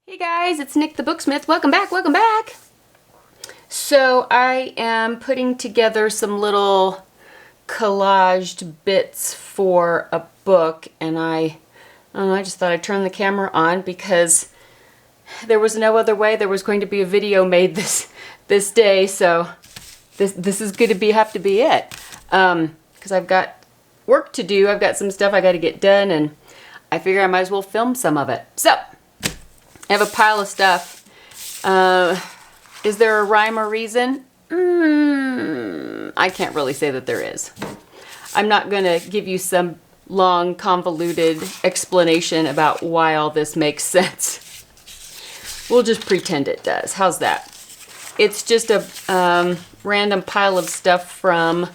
Hey guys, it's Nick the Booksmith. Welcome back, welcome back. So I am putting together some little collaged bits for a book, and I just thought I'd turn the camera on because there was no other way. There was going to be a video made this day, so this is going to have to be it. Because I've got work to do. I've got some stuff I got to get done, and I figure I might as well film some of it. So I have a pile of stuff. Is there a rhyme or reason? I can't really say that there is. I'm not going to give you some long, convoluted explanation about why all this makes sense. We'll just pretend it does. How's that? It's just a random pile of stuff from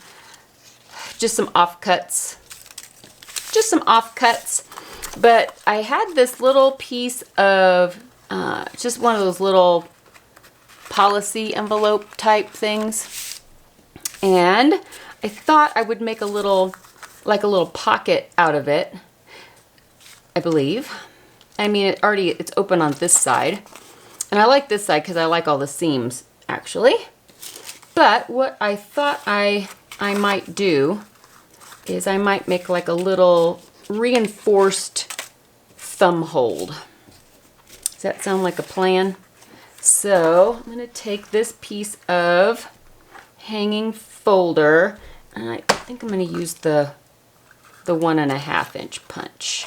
just some offcuts. Just some offcuts. But I had this little piece of just one of those little policy envelope type things. And I thought I would make a little pocket out of it, I believe. I mean, it's open on this side. And I like this side because I like all the seams, actually. But what I thought I might do is I might make like a little reinforced thumb hold. Does that sound like a plan? So I'm going to take this piece of hanging folder, and I think I'm going to use the 1.5 inch punch.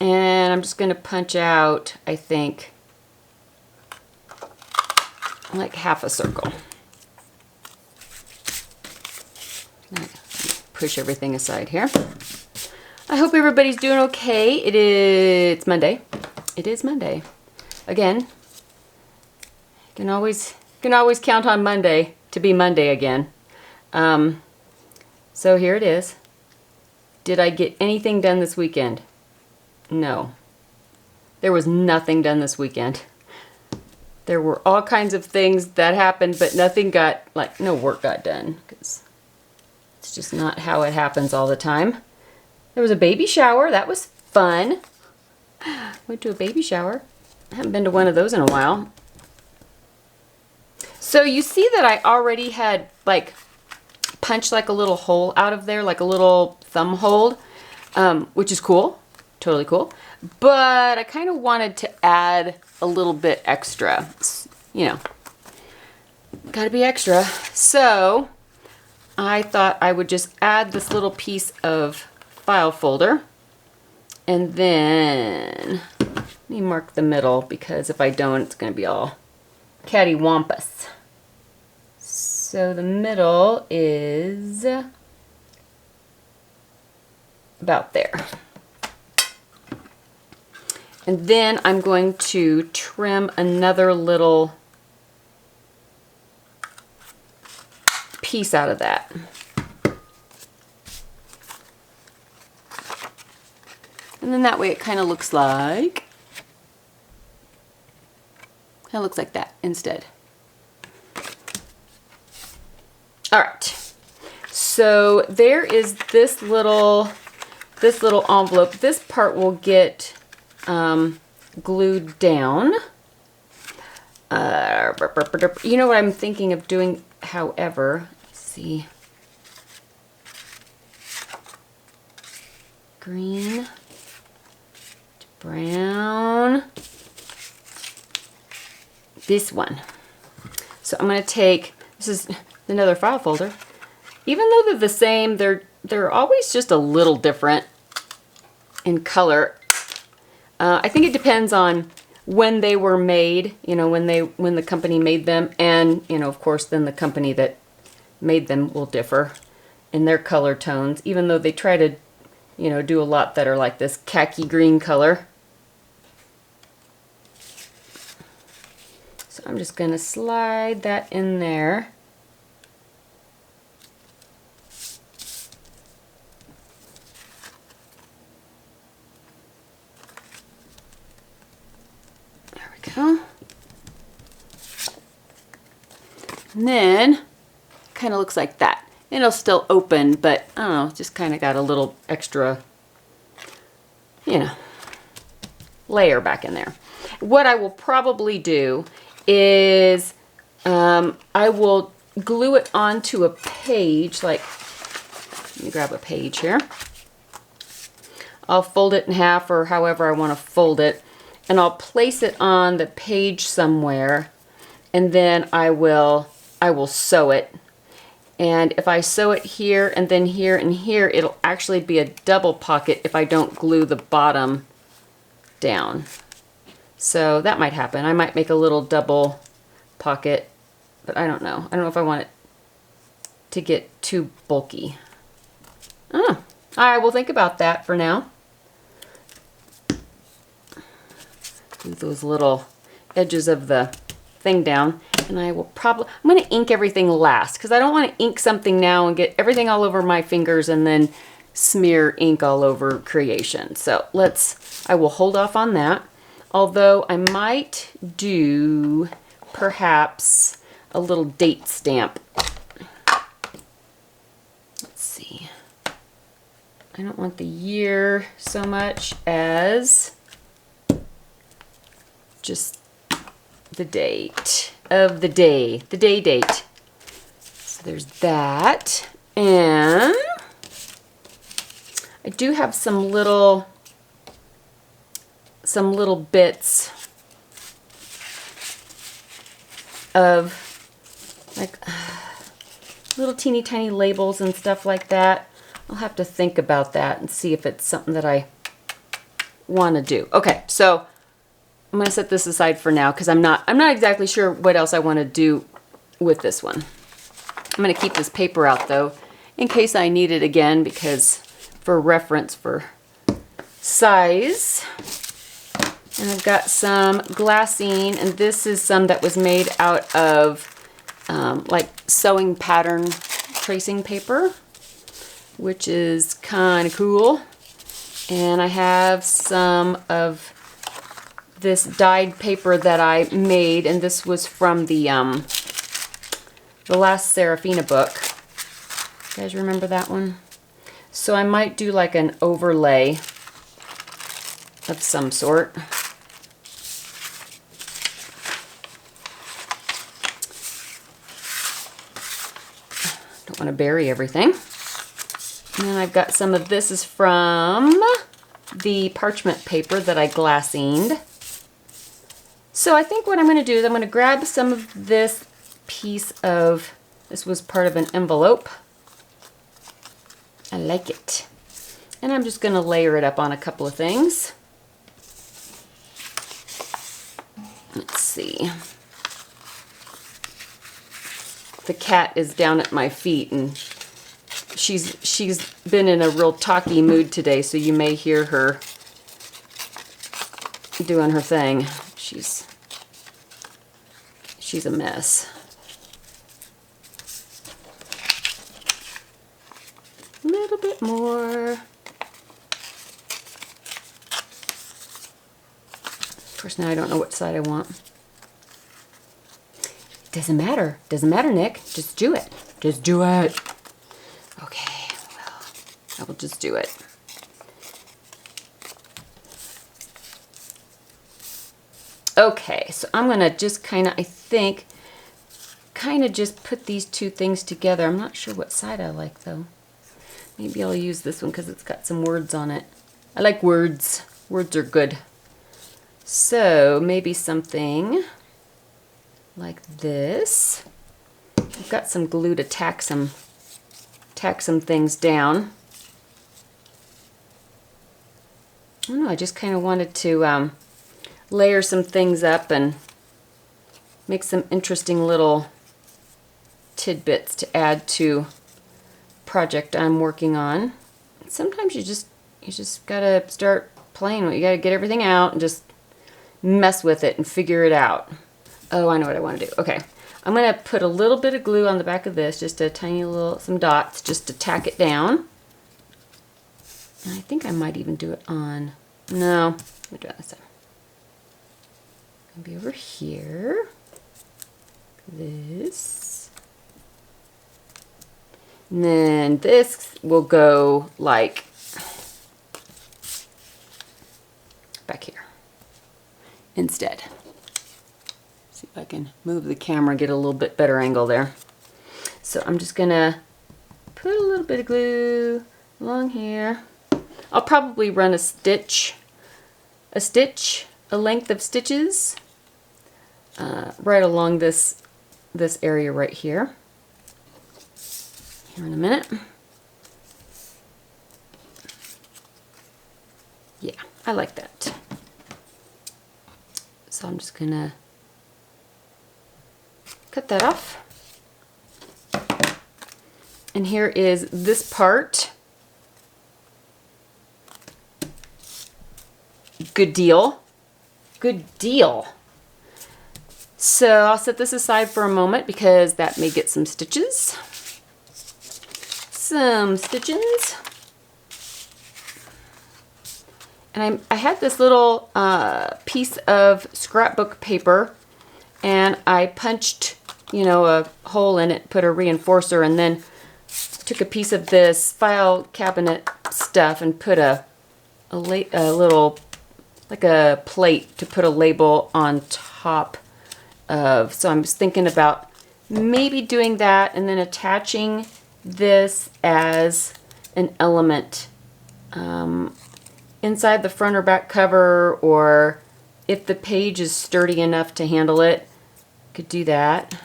And I'm just going to punch out, I think, like half a circle. Push everything aside here. I hope everybody's doing okay. It's Monday. It is Monday. Again, you can always count on Monday to be Monday again. So here it is. Did I get anything done this weekend? No. There was nothing done this weekend. There were all kinds of things that happened, but no work got done, because it's just not how it happens all the time. There was a baby shower. That was fun. Went to a baby shower. I haven't been to one of those in a while. So you see that I already had punched like a little hole out of there, like a little thumb hold, which is cool. Totally cool. But I kind of wanted to add a little bit extra. You know, gotta be extra. So I thought I would just add this little piece of file folder, and then let me mark the middle, because if I don't, it's going to be all cattywampus. So the middle is about there. And then I'm going to trim another little piece out of that. And then that way it kind of looks like that instead. All right. So there is this little envelope. This part will get glued down. You know what I'm thinking of doing, however, let's see. Green. Brown, this one. So I'm going to take, this is another file folder. Even though they're the same, they're always just a little different in color. I think it depends on when they were made, when the company made them, and of course then the company that made them will differ in their color tones, even though they try to do a lot that are like this khaki green color. So I'm just going to slide that in there. There we go. And then kind of looks like that. It'll still open, but I don't know, just kind of got a little extra, layer back in there. what I will probably do is I will glue it onto a page, like, let me grab a page here. I'll fold it in half or however I want to fold it, and I'll place it on the page somewhere, and then I will sew it. And if I sew it here and then here and here, it'll actually be a double pocket if I don't glue the bottom down. So that might happen. I might make a little double pocket, but I don't know. I don't know if I want it to get too bulky. Oh, I will think about that for now. Glue those little edges of the thing down. And I will probably, I'm going to ink everything last because I don't want to ink something now and get everything all over my fingers and then smear ink all over creation. So I will hold off on that. Although I might do perhaps a little date stamp. Let's see. I don't want the year so much as just the date of the day, the day date. So there's that. And I do have some little bits of like little teeny tiny labels and stuff like that. I'll have to think about that and see if it's something that I want to do. Okay, so I'm going to set this aside for now because I'm not exactly sure what else I want to do with this one. I'm going to keep this paper out though in case I need it again, because for reference for size. And I've got some glassine, and this is some that was made out of like sewing pattern tracing paper, which is kind of cool. And I have some of this dyed paper that I made, and this was from the last Serafina book. You guys remember that one? So I might do like an overlay of some sort. Don't want to bury everything. And then I've got some of this is from the parchment paper that I glassined. So I think what I'm going to do is I'm going to grab some of this piece of, this was part of an envelope. I like it. And I'm just going to layer it up on a couple of things. Let's see. The cat is down at my feet, and she's been in a real talky mood today, so you may hear her doing her thing. She's a mess. A little bit more. Of course, now I don't know what side I want. Doesn't matter. Doesn't matter, Nick. Just do it. Just do it. Okay, well, I will just do it. Okay, so I'm going to just kind of, I think, kind of just put these two things together. I'm not sure what side I like, though. Maybe I'll use this one because it's got some words on it. I like words. Words are good. So maybe something like this. I've got some glue to tack some things down. I don't know, I just kind of wanted to layer some things up and make some interesting little tidbits to add to project I'm working on. Sometimes you just gotta start playing with it. You gotta get everything out and just mess with it and figure it out. Oh, I know what I want to do. Okay, I'm gonna put a little bit of glue on the back of this, just a tiny little, some dots, just to tack it down. And I think I might even do it on, no, let me do it this time. Maybe over here, this. And then this will go like back here. instead. See if I can move the camera, get a little bit better angle there. So I'm just gonna put a little bit of glue along here. I'll probably run a length of stitches right along this area right here. Here in a minute. Yeah, I like that. So I'm just gonna cut that off. And here is this part. Good deal. Good deal. So I'll set this aside for a moment because that may get some stitches. Some stitchings. And I had this little piece of scrapbook paper, and I punched, you know, a hole in it, put a reinforcer, and then took a piece of this file cabinet stuff and put a little, like a plate to put a label on top of. So I'm just thinking about maybe doing that and then attaching this as an element inside the front or back cover, or if the page is sturdy enough to handle it, could do that.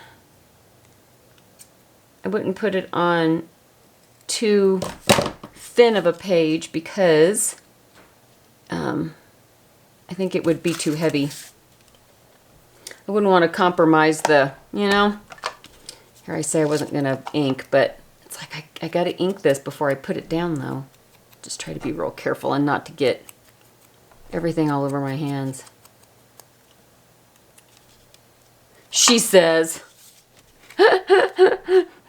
I wouldn't put it on too thin of a page because I think it would be too heavy. I wouldn't want to compromise the, you know, here I say I wasn't going to ink, but it's like I got to ink this before I put it down though. Just try to be real careful and not to get everything all over my hands. She says.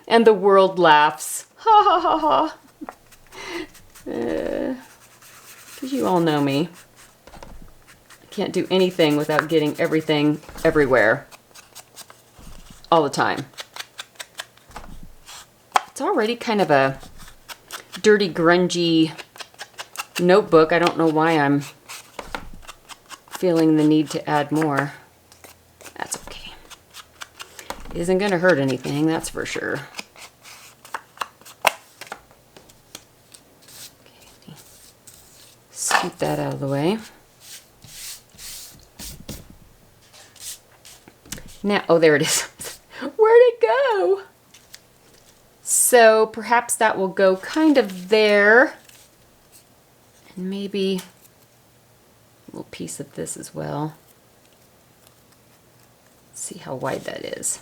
And the world laughs. Ha ha ha ha. Because you all know me. I can't do anything without getting everything everywhere. All the time. It's already kind of a dirty, grungy notebook. I don't know why I'm feeling the need to add more. That's okay. It isn't going to hurt anything, that's for sure. Okay. Scoot that out of the way. Now, oh, there it is. Where'd it go? So perhaps that will go kind of there. And maybe a little piece of this as well. Let's see how wide that is.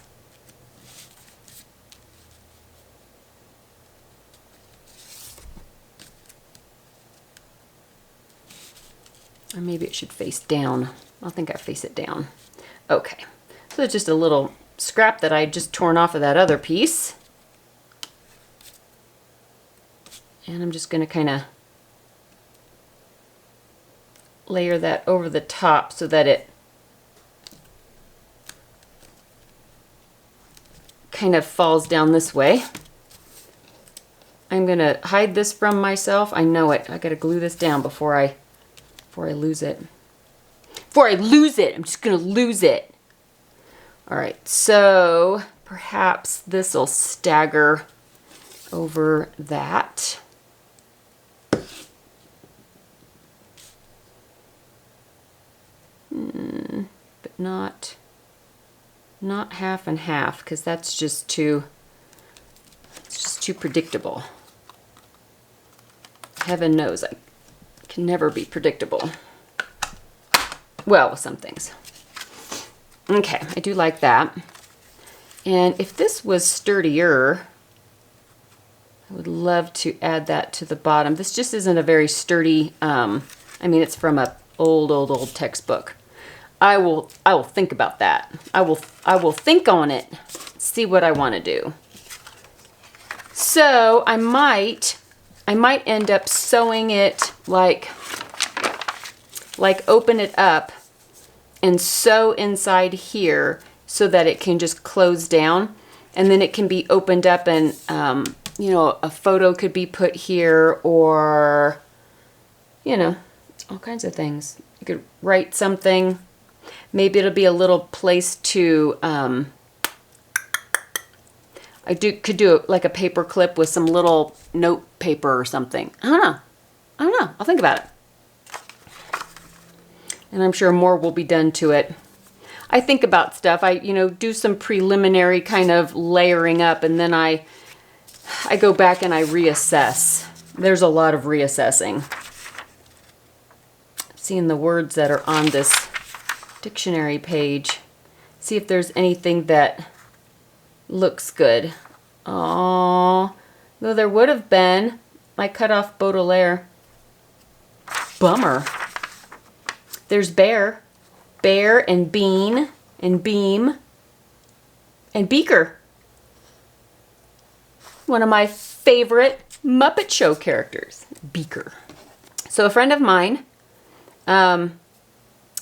Or maybe it should face down. I think I face it down. Okay, so it's just a little scrap that I just torn off of that other piece. And I'm just going to kind of layer that over the top so that it kind of falls down this way. I'm going to hide this from myself. I know it. I got to glue this down before I lose it. Before I lose it, I'm just going to lose it. All right, so perhaps this will stagger over that. But not half and half, because that's just too, it's just too predictable. Heaven knows I can never be predictable. Well, with some things. Okay, I do like that. And if this was sturdier, I would love to add that to the bottom. This just isn't a very sturdy, I mean, it's from a old textbook. I will think about that. I will think on it, see what I want to do. So I might end up sewing it like open it up and sew inside here so that it can just close down, and then it can be opened up and you know, a photo could be put here, or you know, all kinds of things. You could write something. Maybe it'll be a little place to, could do like a paper clip with some little note paper or something. I don't know. I'll think about it. And I'm sure more will be done to it. I think about stuff. I, do some preliminary kind of layering up, and then I go back and I reassess. There's a lot of reassessing. Seeing the words that are on this dictionary page. See if there's anything that looks good. Oh, though there would have been. I cut off Baudelaire. Bummer. There's bear and bean and beam and beaker. One of my favorite Muppet Show characters, Beaker. So a friend of mine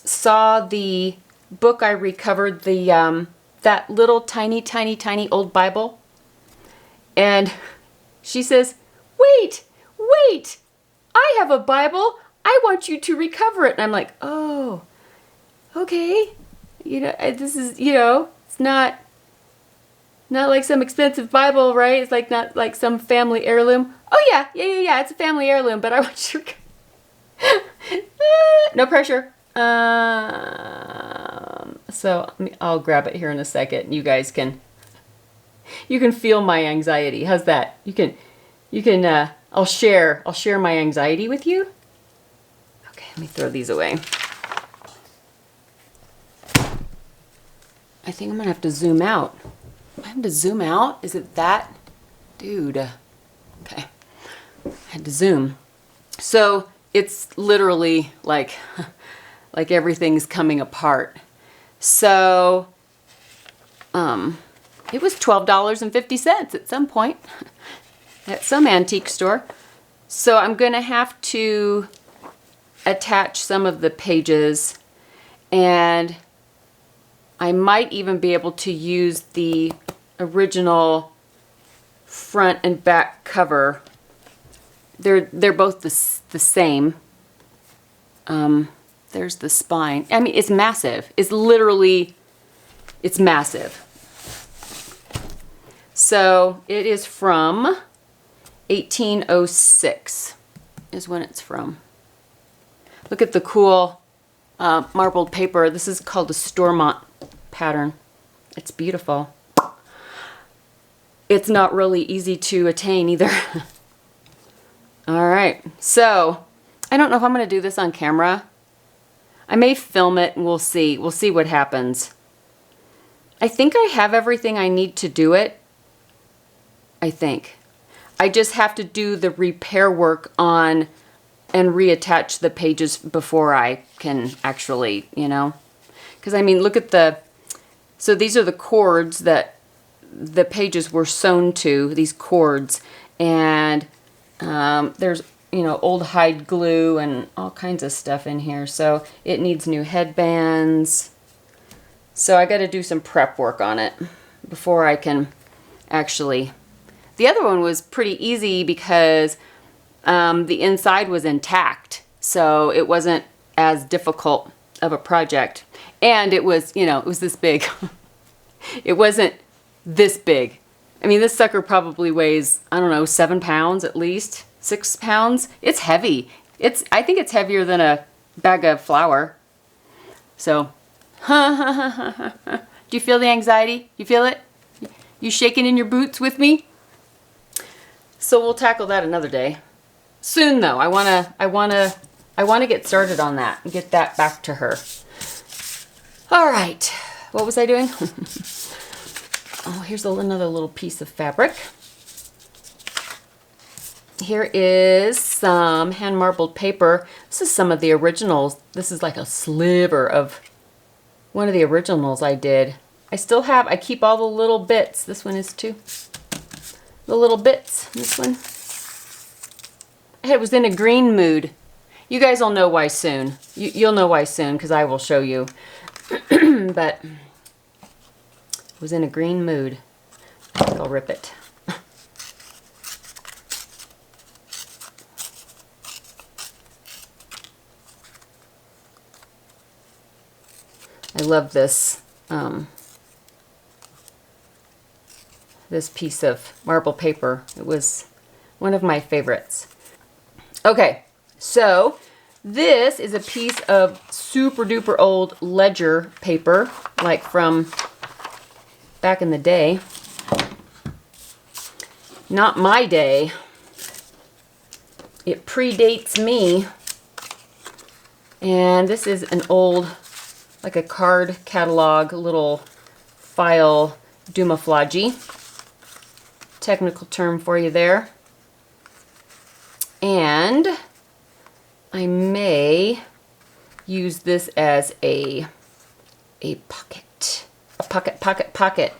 saw the book I recovered, that little tiny old Bible, and she says, wait, I have a Bible. I want you to recover it. And I'm like, oh, okay. This is, it's not like some expensive Bible, right? It's like not like some family heirloom. Oh yeah, it's a family heirloom, but I want you to no pressure. So I'll grab it here in a second. You guys can feel my anxiety. How's that? You can I'll share my anxiety with you. Okay, let me throw these away. I think I'm gonna have to zoom out. I have to zoom out? Is it that? Dude. Okay. I had to zoom. So it's literally like everything's coming apart. So it was $12.50 at some point at some antique store. So I'm gonna have to attach some of the pages, and I might even be able to use the original front and back cover. They're both the same. There's the spine. I mean, it's massive. It's massive. So it is from 1806 is when it's from. Look at the cool marbled paper. This is called a Stormont pattern. It's beautiful. It's not really easy to attain either. All right, so I don't know if I'm going to do this on camera. I may film it and we'll see. We'll see what happens. I think I have everything I need to do it. I think. I just have to do the repair work on and reattach the pages before I can actually, Because, I mean, look at so these are the cords that the pages were sewn to, these cords. And there's, old hide glue and all kinds of stuff in here. So it needs new headbands. So I got to do some prep work on it before I can actually. The other one was pretty easy because the inside was intact. So it wasn't as difficult of a project. And it was, it was this big. It wasn't this big. I mean, this sucker probably weighs, I don't know, 7 pounds at least, 6 pounds. It's heavy. I think it's heavier than a bag of flour. So, do you feel the anxiety? You feel it? You shaking in your boots with me? So we'll tackle that another day. Soon though, I wanna get started on that and get that back to her. All right, what was I doing? Oh, here's another little piece of fabric. Here is some hand marbled paper. This is some of the originals. This is like a sliver of one of the originals I did. I keep all the little bits. This one is too. The little bits. This one. It was in a green mood. You guys will know why soon. You'll know why soon because I will show you. But it was in a green mood. I think I'll rip it. I love this, this piece of marble paper. It was one of my favorites. Okay, so this is a piece of super duper old ledger paper, like from back in the day. Not my day. It predates me. And this is an old, like a card catalog, little file dumaflagi. Technical term for you there. And I may use this as a pocket. A pocket.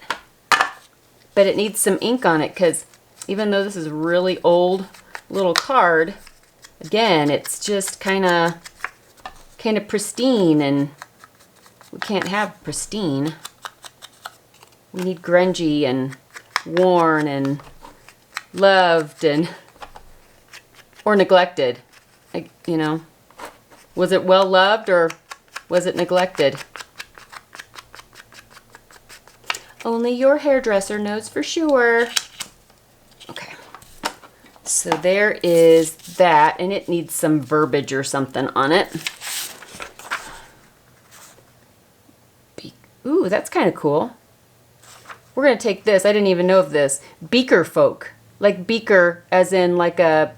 But it needs some ink on it because even though this is a really old little card, again, it's just kind of pristine, and we can't have pristine. We need grungy and worn and loved and or neglected. Like, you know, was it well loved or was it neglected? Only your hairdresser knows for sure. Okay, so there is that, and it needs some verbiage or something on it. Ooh, that's kind of cool. We're going to take this. I didn't even know of this. Beaker folk. Like beaker as in like a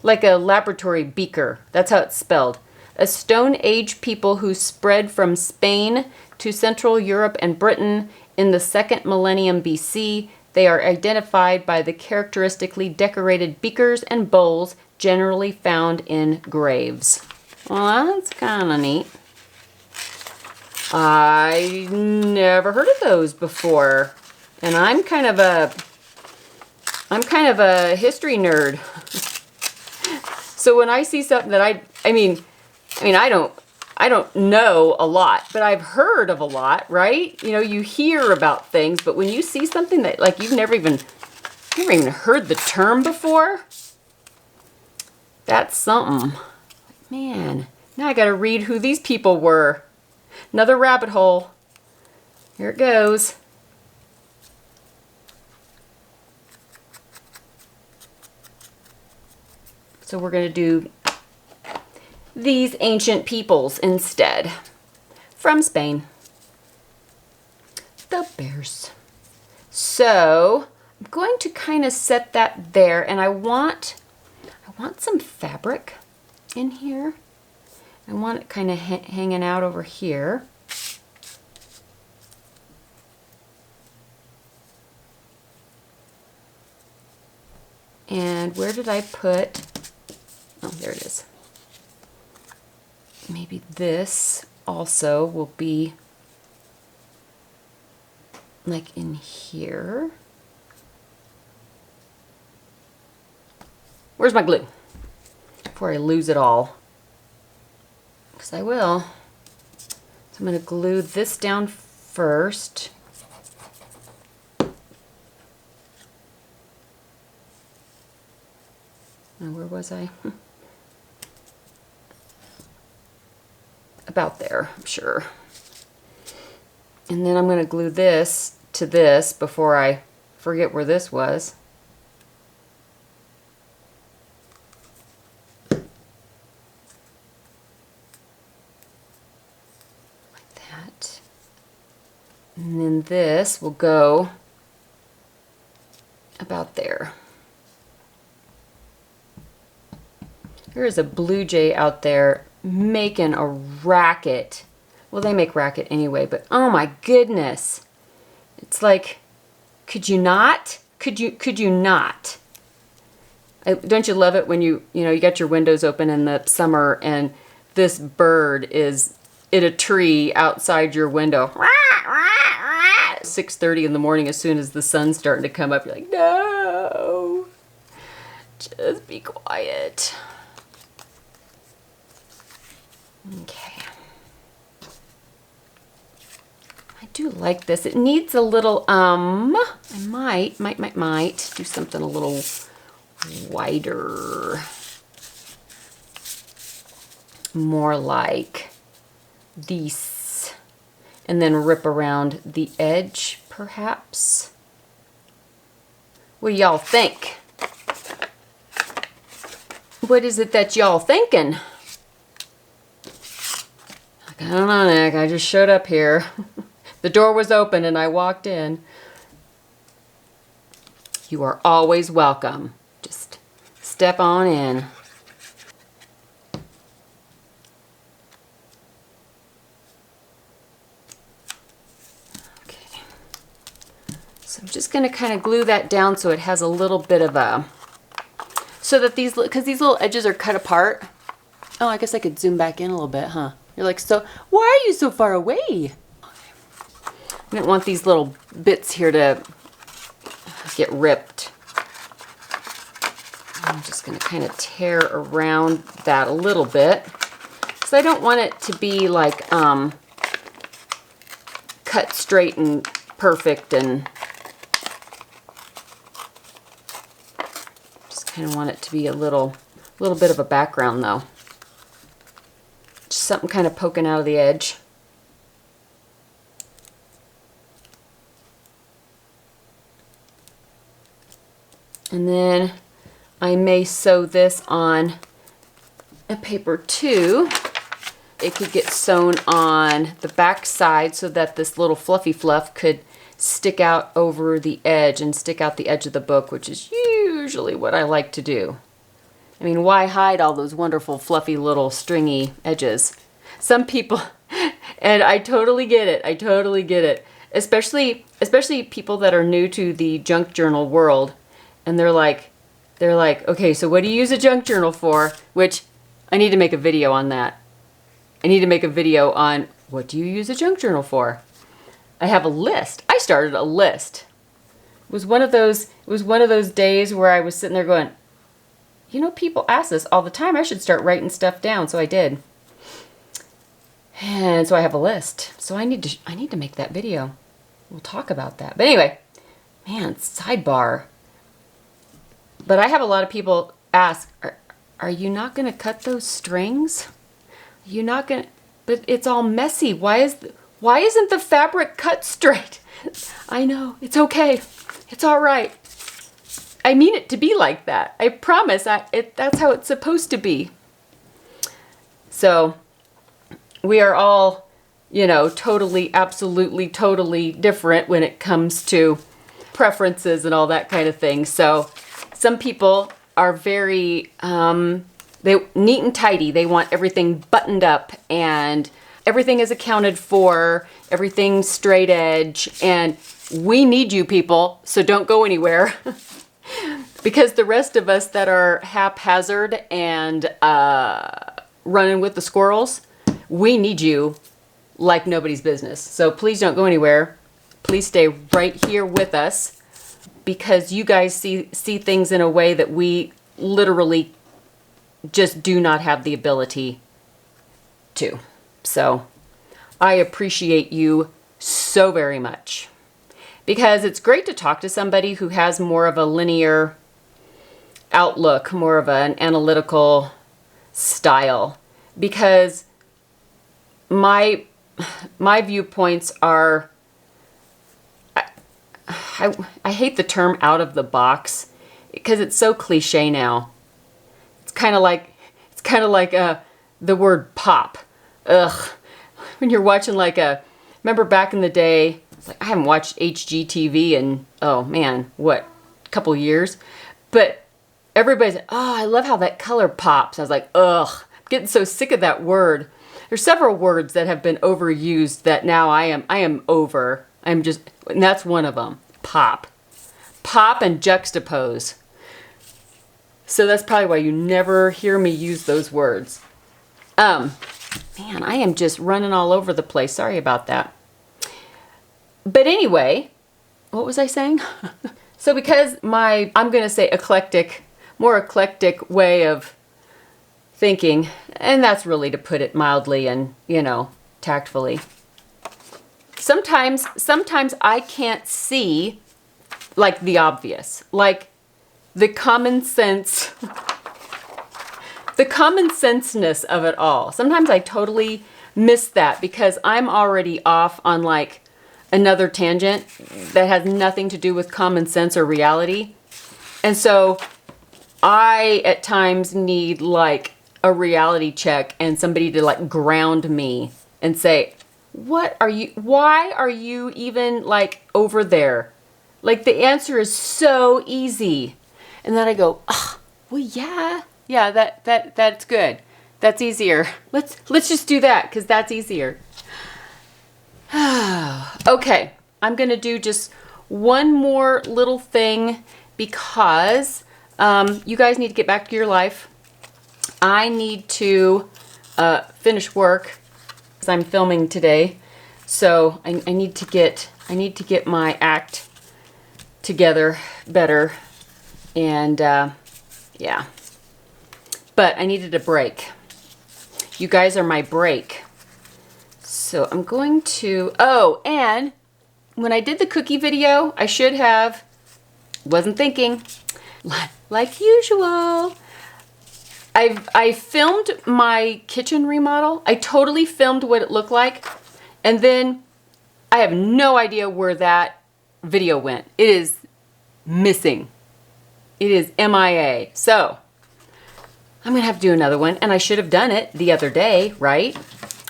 laboratory beaker. That's how it's spelled. A Stone Age people who spread from Spain to Central Europe and Britain in the 2nd millennium BC. They are identified by the characteristically decorated beakers and bowls generally found in graves. Well, that's kind of neat. I never heard of those before, and I'm kind of a history nerd. So when I see something that I don't know a lot, but I've heard of a lot, right? You know, you hear about things, but when you see something that like you've never even heard the term before, that's something. Man, now I got to read who these people were. Another rabbit hole. Here it goes. So we're going to do these ancient peoples instead. From Spain. The bears. So I'm going to kind of set that there, and I want some fabric in here. I want it kind of hanging out over here. And where did I put, oh, there it is. Maybe this also will be like in here. Where's my glue? Before I lose it all. Because I will. So I'm going to glue this down first. Now, where was I? About there, I'm sure. And then I'm going to glue this to this before I forget where this was. And then this will go about there. There is a blue jay out there making a racket. Well, they make racket anyway, but oh my goodness. It's like, could you not? Could you not? Don't you love it when you got your windows open in the summer and this bird is in a tree outside your window. 6:30 in the morning, as soon as the sun's starting to come up, you're like, no, just be quiet. Okay. I do like this. It needs a little, I might do something a little wider. More like this. and then rip around the edge, perhaps. What do y'all think? What is it that y'all thinking? Like, I don't know, Nick. I just showed up here. The door was open and I walked in. You are always welcome. Just step on in. Okay. So I'm just going to kind of glue that down so it has a little bit of a... So that these, because these little edges are cut apart. Oh, I guess I could zoom back in a little bit, huh? You're like, so why are you so far away? I didn't want these little bits here to get ripped. I'm just going to kind of tear around that a little bit. Because I don't want it to be like cut straight and perfect, and kind of want it to be a little bit of a background though. Just something kind of poking out of the edge. And then I may sew this on a paper too. It could get sewn on the back side so that this little fluffy fluff could stick out over the edge and stick out the edge of the book, which is usually what I like to do. I mean, why hide all those wonderful fluffy little stringy edges? Some people, and I totally get it. I totally get it. Especially people that are new to the junk journal world, and they're like, okay, so what do you use a junk journal for? Which I need to make a video on that. I need to make a video on what do you use a junk journal for? I have a list. I started a list. It was one of those days where I was sitting there going, you know, people ask this all the time. I should start writing stuff down. So I did. And so I have a list. So I need to make that video. We'll talk about that. But anyway, man, sidebar. But I have a lot of people ask, are you not going to cut those strings? Are you not going to, but it's all messy. Why isn't the fabric cut straight? I know, it's okay. It's all right. I mean it to be like that. I promise. That's how it's supposed to be. So we are all, you know, totally, absolutely, totally different when it comes to preferences and all that kind of thing. So some people are very they neat and tidy. They want everything buttoned up and everything is accounted for, everything straight edge, and we need you people, so don't go anywhere. Because the rest of us that are haphazard and running with the squirrels, we need you like nobody's business. So please don't go anywhere. Please stay right here with us, because you guys see things in a way that we literally just do not have the ability to. So I appreciate you so very much, because it's great to talk to somebody who has more of a linear outlook, more of an analytical style, because my viewpoints are, I hate the term out of the box because it's so cliche now. It's kind of like the word pop. Ugh. When you're watching remember back in the day, I haven't watched HGTV in, oh man, what, a couple years? But everybody's like, oh, I love how that color pops. I was like, ugh, I'm getting so sick of that word. There's several words that have been overused that now I am over. And that's one of them. Pop. Pop and juxtapose. So that's probably why you never hear me use those words. Man, I am just running all over the place. Sorry about that. But anyway, what was I saying? So because I'm going to say more eclectic way of thinking, and that's really to put it mildly and, you know, tactfully. Sometimes I can't see like the obvious, like the common sense, the common senseness of it all. Sometimes I totally missed that because I'm already off on like another tangent that has nothing to do with common sense or reality. And so I at times need like a reality check and somebody to like ground me and say, why are you even like over there? Like the answer is so easy. And then I go, oh, well, yeah, that's good. That's easier. Let's just do that because that's easier. Okay, I'm gonna do just one more little thing because you guys need to get back to your life. I need to finish work because I'm filming today, so I need to get my act together better, and yeah. But I needed a break. You guys are my break. So I'm going to, oh, and when I did the cookie video, I should have, wasn't thinking, like usual. I filmed my kitchen remodel. I totally filmed what it looked like. And then I have no idea where that video went. It is missing. It is MIA. So I'm gonna have to do another one, and I should have done it the other day, right?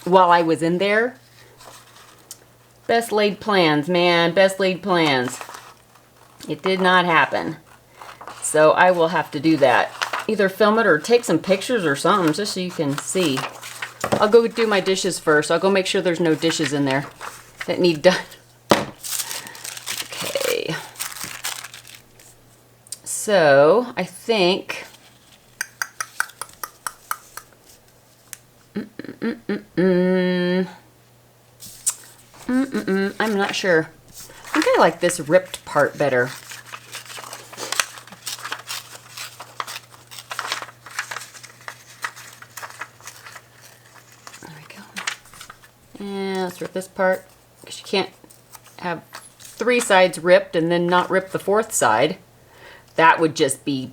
While I was in there. Best laid plans, man, best laid plans. It did not happen. So I will have to do that. Either film it or take some pictures or something, just so you can see. I'll go do my dishes first. I'll go make sure there's no dishes in there that need done. Okay. So I think I'm not sure. I think I like this ripped part better. There we go. And let's rip this part, because you can't have 3 sides ripped and then not rip the 4th side. That would just be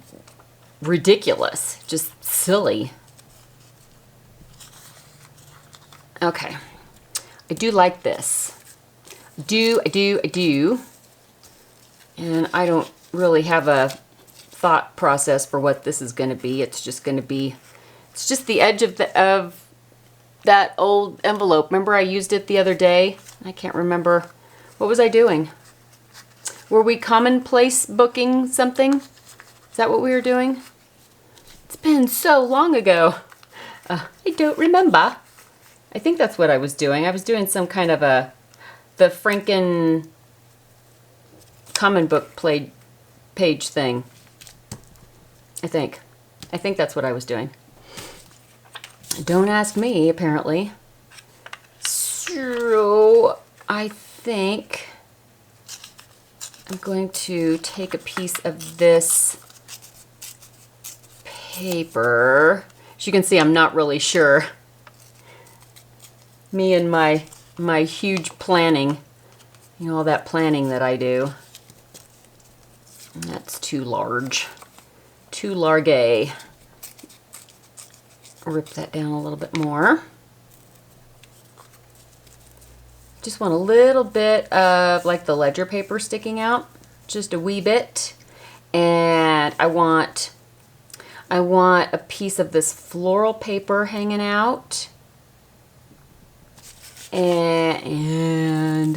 ridiculous, just silly. Okay, I do like this. I do. And I don't really have a thought process for what this is going to be. It's just going to be, it's just the edge of that old envelope. Remember I used it the other day? I can't remember. What was I doing? Were we commonplace booking something? Is that what we were doing? It's been so long ago. I don't remember. I think that's what I was doing. I was doing some kind of the Franken common book page thing. I think that's what I was doing. Don't ask me, apparently. So I think I'm going to take a piece of this paper. As you can see, I'm not really sure. Me and my huge planning, you know, all that planning that I do. And that's too large. Too large. Rip that down a little bit more. Just want a little bit of like the ledger paper sticking out, just a wee bit. And I want a piece of this floral paper hanging out. And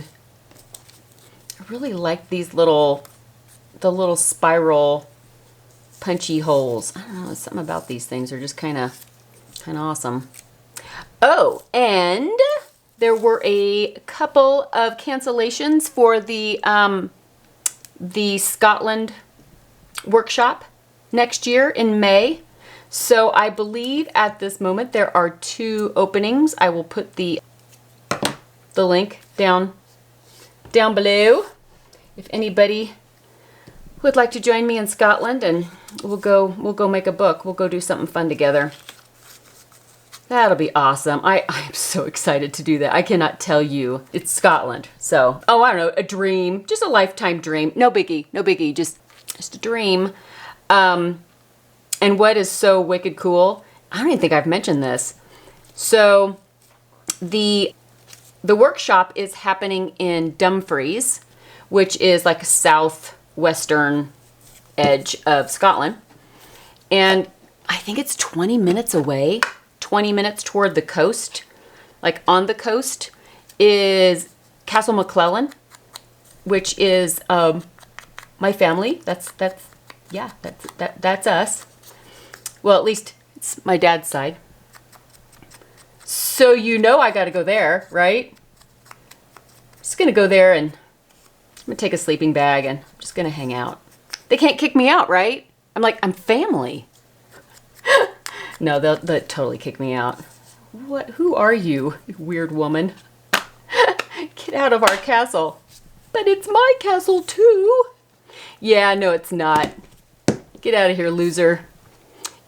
I really like these the little spiral punchy holes. I don't know, something about these things are just kind of awesome. Oh, and there were a couple of cancellations for the Scotland workshop next year in May. So I believe at this moment there are 2 openings. I will put the link down below if anybody would like to join me in Scotland, and we'll go make a book. We'll go do something fun together. That'll be awesome. I'm so excited to do that. I cannot tell you. It's Scotland. So, oh, I don't know, a dream, just a lifetime dream. No biggie, just a dream. And what is so wicked cool, I don't even think I've mentioned this. So The workshop is happening in Dumfries, which is like a southwestern edge of Scotland. And I think it's 20 minutes away, 20 minutes toward the coast. Like on the coast is Castle McClellan, which is my family. That's us. Well, at least it's my dad's side. So you know I got to go there, right? I'm just going to go there and I'm going to take a sleeping bag and I'm just going to hang out. They can't kick me out, right? I'm like, I'm family. No, they'll totally kick me out. What? Who are you, you weird woman? Get out of our castle. But it's my castle too. Yeah, no, it's not. Get out of here, loser.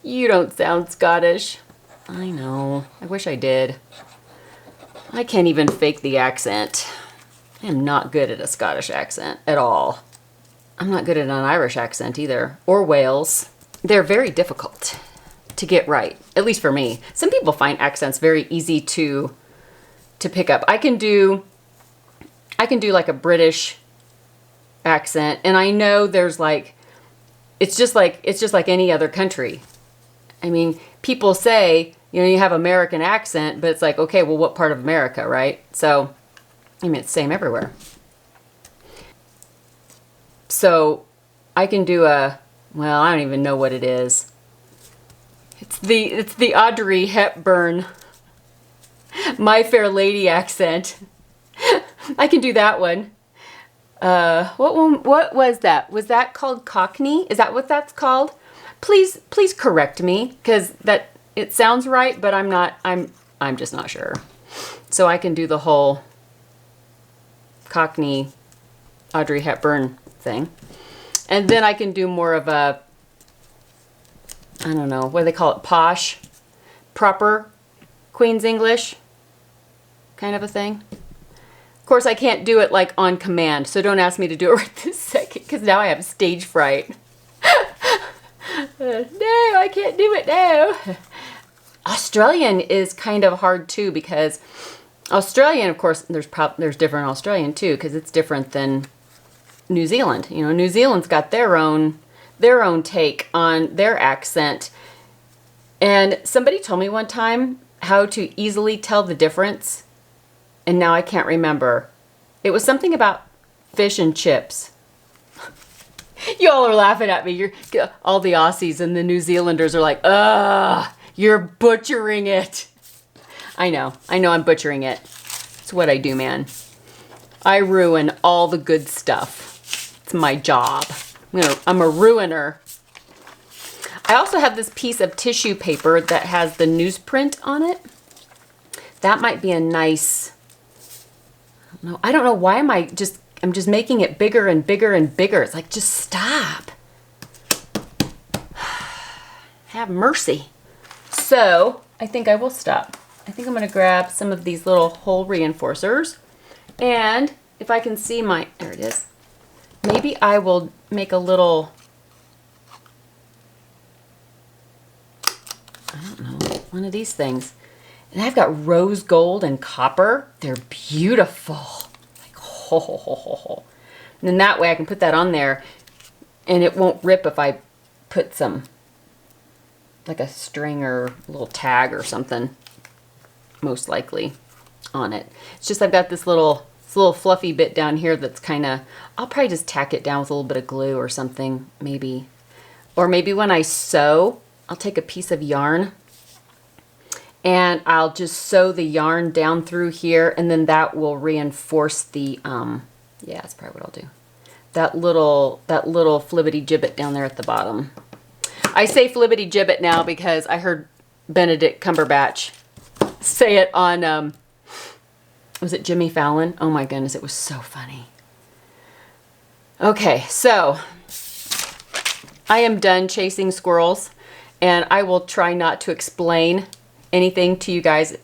You don't sound Scottish. I know. I wish I did. I can't even fake the accent. I am not good at a Scottish accent at all. I'm not good at an Irish accent either, or Wales. They're very difficult to get right, at least for me. Some people find accents very easy to pick up. I can do like a British accent, and I know there's like it's just like any other country. I mean, people say, you know, you have American accent, but it's like, okay, well, what part of America, right? So, I mean, it's the same everywhere. So, I can do well, I don't even know what it is. It's the Audrey Hepburn My Fair Lady accent. I can do that one. What was that? Was that called Cockney? Is that what that's called? Please correct me, because it sounds right, but I'm just not sure. So I can do the whole Cockney Audrey Hepburn thing. And then I can do more of a, I don't know, what do they call it? Posh, proper Queen's English kind of a thing. Of course, I can't do it like on command, so don't ask me to do it right this second, because now I have stage fright. No, I can't do it now. Australian is kind of hard too, because Australian, of course, there's different Australian too, because it's different than New Zealand. You know, New Zealand's got their own take on their accent. And somebody told me one time how to easily tell the difference, and now I can't remember. It was something about fish and chips. Y'all are laughing at me. All the Aussies and the New Zealanders are like, ugh, you're butchering it. I know I'm butchering it. It's what I do, man. I ruin all the good stuff. It's my job. I'm a ruiner. I also have this piece of tissue paper that has the newsprint on it. That might be a nice, I don't know why I'm just making it bigger and bigger and bigger. It's like, just stop. Have mercy. So I think I will stop. I think I'm going to grab some of these little hole reinforcers. And if I can see there it is. Maybe I will make a little, I don't know, one of these things. And I've got rose gold and copper. They're beautiful. Ho, ho, ho, ho, ho. And then that way I can put that on there and it won't rip if I put some, like a string or a little tag or something, most likely, on it. It's just I've got this little fluffy bit down here that's kind of, I'll probably just tack it down with a little bit of glue or something, maybe. Or maybe when I sew, I'll take a piece of yarn and I'll just sew the yarn down through here, and then that will reinforce the, yeah, that's probably what I'll do. That little flibbity gibbet down there at the bottom. I say flibbity gibbet now because I heard Benedict Cumberbatch say it on, was it Jimmy Fallon? Oh my goodness, it was so funny. Okay, so I am done chasing squirrels, and I will try not to explain anything to you guys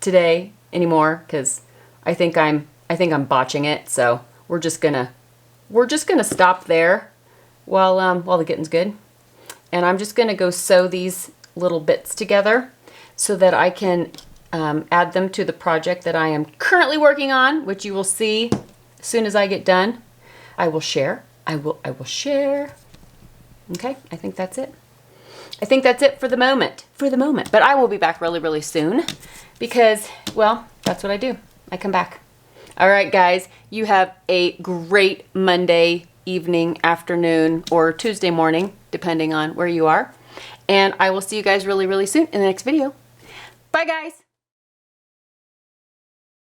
today anymore, because I think I'm botching it. So we're just gonna stop there while the getting's good, and I'm just gonna go sew these little bits together so that I can add them to the project that I am currently working on, which you will see as soon as I get done. I will share. I will share. Okay, I think that's it. I think that's it for the moment. But I will be back really, really soon because, well, that's what I do. I come back. All right, guys, you have a great Monday evening, afternoon, or Tuesday morning, depending on where you are. And I will see you guys really, really soon in the next video. Bye, guys.